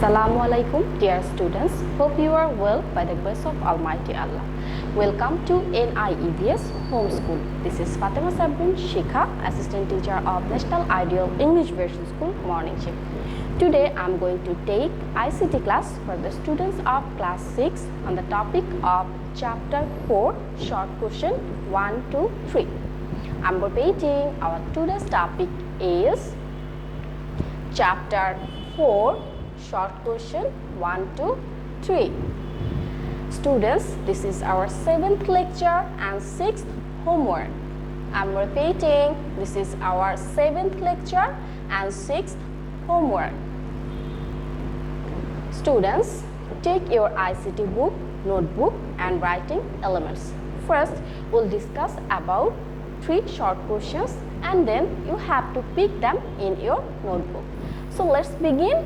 Assalamu alaikum, dear students. Hope you are well by the grace of Almighty Allah. Welcome to NIEVS Homeschool. This is Fatema Sabrin, Shikha, Assistant Teacher of National Ideal English Version School, Morning Shift. Today I am going to take ICT class for the students of class 6 on the topic of chapter 4, short question 1 to 3. I am repeating, our today's topic is chapter 4, short question 1 to 3. Students, this is our 7th lecture and 6th homework. I'm repeating, this is our 7th lecture and 6th homework. Students, take your ICT book, notebook and writing elements. First, we'll discuss about 3 short questions and then you have to pick them in your notebook. So let's begin.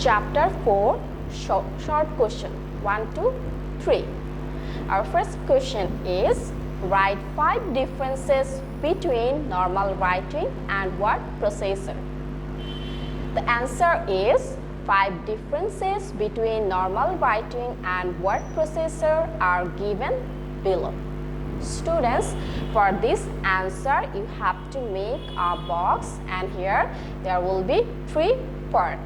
Chapter 4, short question 1 to 3. Our first question is, write 5 differences between normal writing and word processor. The answer is 5 differences between normal writing and word processor are given below. Students, for this answer you have to make a box and here there will be 3 parts.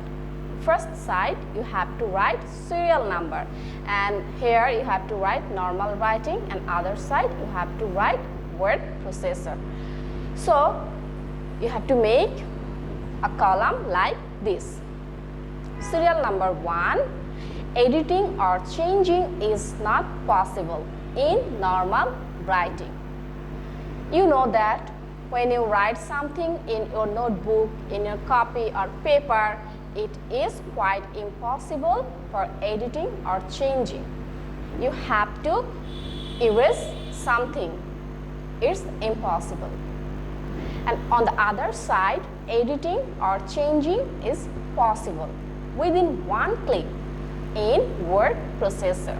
First side you have to write serial number and here you have to write normal writing and other side you have to write word processor. So you have to make a column like this. Serial number 1, editing or changing is not possible in normal writing. You know that when you write something in your notebook, in your copy or paper, it is quite impossible for editing or changing. You have to erase something. It's impossible. And on the other side, editing or changing is possible within one click in word processor.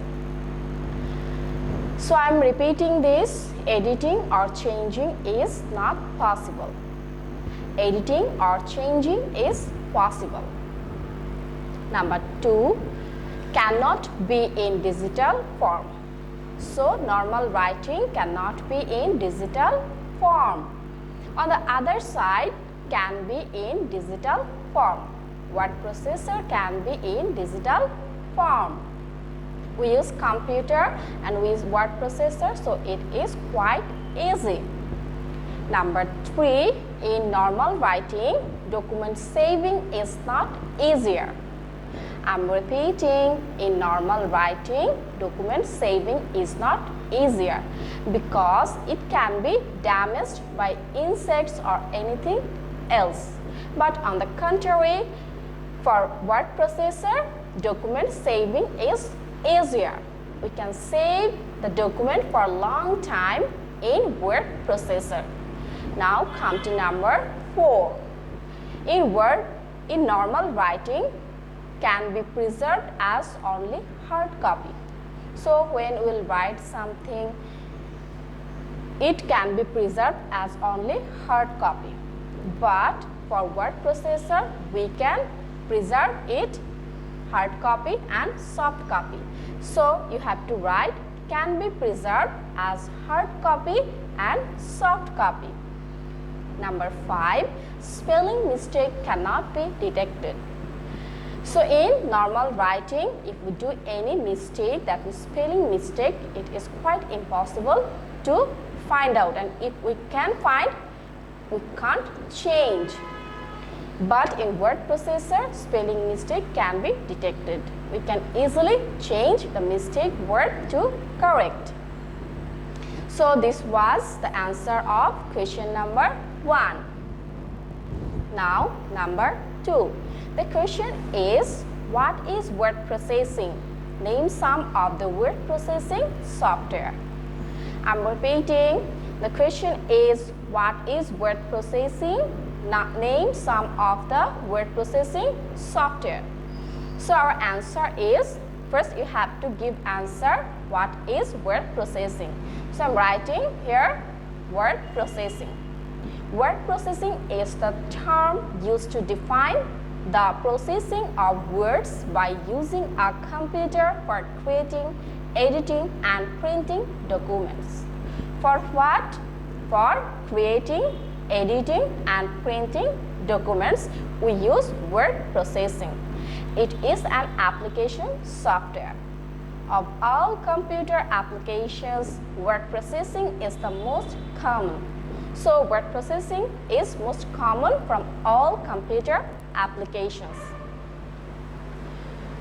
So I'm repeating this, editing or changing is not possible. Editing or changing is possible. Number 2, cannot be in digital form. So normal writing cannot be in digital form. On the other side, can be in digital form. Word processor can be in digital form. We use computer and we use word processor, so it is quite easy. Number 3, in normal writing, document saving is not easier. I'm repeating, in normal writing, document saving is not easier because it can be damaged by insects or anything else. But on the contrary, for word processor, document saving is easier. We can save the document for a long time in word processor. Now come to number 4. In normal writing, can be preserved as only hard copy. So when we'll write something, it can be preserved as only hard copy. But for word processor, we can preserve it hard copy and soft copy. So you have to write can be preserved as hard copy and soft copy. Number 5, spelling mistake cannot be detected. So in normal writing, if we do any mistake, that is spelling mistake, it is quite impossible to find out, and if we can find, we can't change. But in word processor, spelling mistake can be detected. We can easily change the mistake word to correct. So this was the answer of question number 1. Now number 2. The question is, what is word processing? Name some of the word processing software. I'm repeating, the question is, what is word processing? Name some of the word processing software. So our answer is, first you have to give answer, what is word processing? So I'm writing here, word processing. Word processing is the term used to define the processing of words by using a computer for creating, editing, and printing documents. For what? For creating, editing, and printing documents, we use word processing. It is an application software. Of all computer applications, word processing is the most common. So, word processing is most common from all computer applications.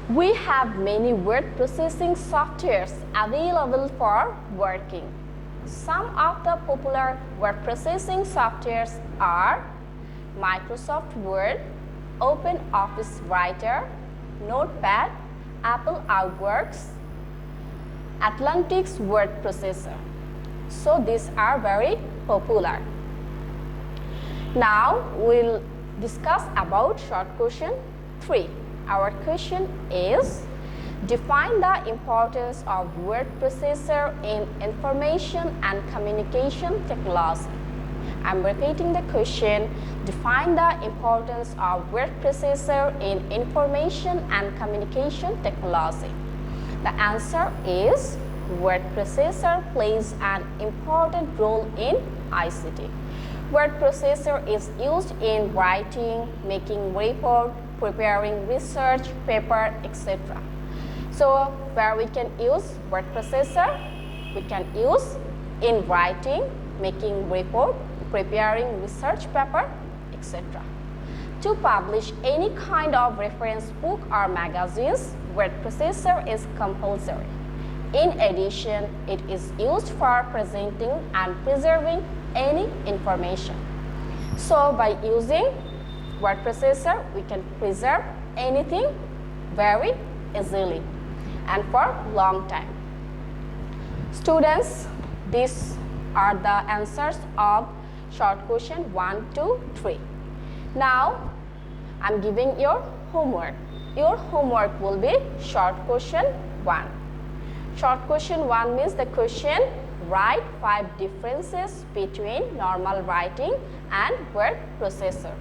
We have many word processing softwares available for working. Some of the popular word processing softwares are Microsoft Word, Open Office Writer, Notepad, Apple Outworks, Atlantic's word processor. So these are very popular. Now we'll discuss about short question 3. Our question is, define the importance of word processor in information and communication technology. I'm repeating the question. Define the importance of word processor in information and communication technology. The answer is word processor plays an important role in ICT. Word processor is used in writing, making report, preparing research paper, etc. So where we can use word processor, we can use in writing, making report, preparing research paper, etc. To publish any kind of reference book or magazines, word processor is compulsory. In addition, it is used for presenting and preserving any information. So by using word processor, we can preserve anything very easily and for long time. Students, these are the answers of short question 1 to 3. Now, I'm giving your homework. Your homework will be short question 1. Short question 1 means the question, write 5 differences between normal writing and word processor.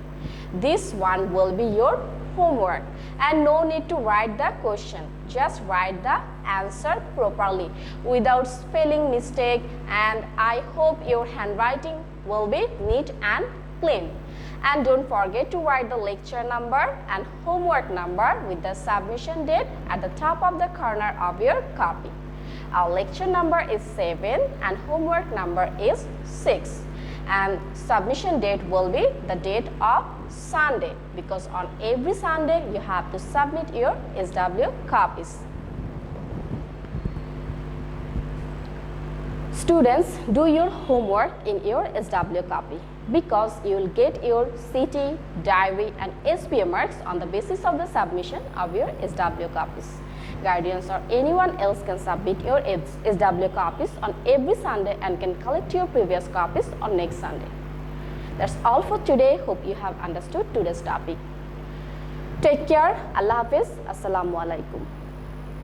This one will be your homework and no need to write the question. Just write the answer properly without spelling mistake, and I hope your handwriting will be neat and clean. And don't forget to write the lecture number and homework number with the submission date at the top of the corner of your copy. Our lecture number is 7 and homework number is 6. And submission date will be the date of Sunday, because on every Sunday you have to submit your SW copies. Students, do your homework in your SW copy, because you will get your CT, diary and SPA marks on the basis of the submission of your SW copies. Guardians or anyone else can submit your SW copies on every Sunday and can collect your previous copies on next Sunday. That's all for today. Hope you have understood today's topic. Take care. Allah Hafiz. Assalamu alaikum.